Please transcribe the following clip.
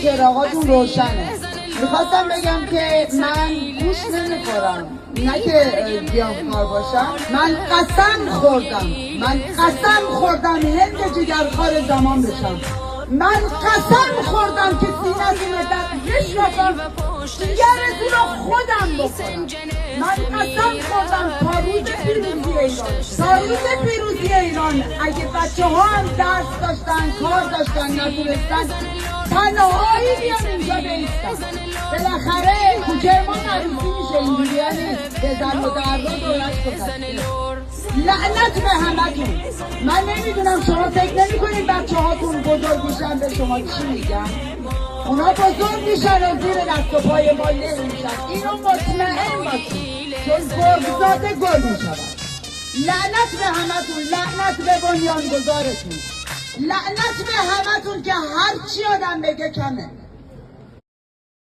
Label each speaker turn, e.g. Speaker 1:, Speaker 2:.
Speaker 1: چراغاتون روشنه. میخواستم بگم که من گوش نمیخورم، نه که گیاهخوار باشم. من قسم خوردم هند جگرخوار زمان بشم. من قسم خوردم که سینه در بشناسم جگرتون رو خودم بخورم. من قسم خوردم تا روز پیروزی ایران اگه بچه ها هم درس داشتن، کار داشتن، نتونستن تنهایی بیان اینجا بیستن. بالاخره کوچه ما عروسی میشه، اینجوری نیست به زن و دردا دولت گذشته. لعنت به همتون. من نمیدونم شما فکر نمی‌کنید بچه هاتون بزرگ میشن به شما چی میگن؟ اونا بزرگ میشن و زیر دست و پای ما نمیشن. اینو مطمئن باشید چون گرگزاده گل میشود. لعنت به همتون، لعنت به بنیانگذارتون، لعنت به همتون که هر چی آدم بگه کمه.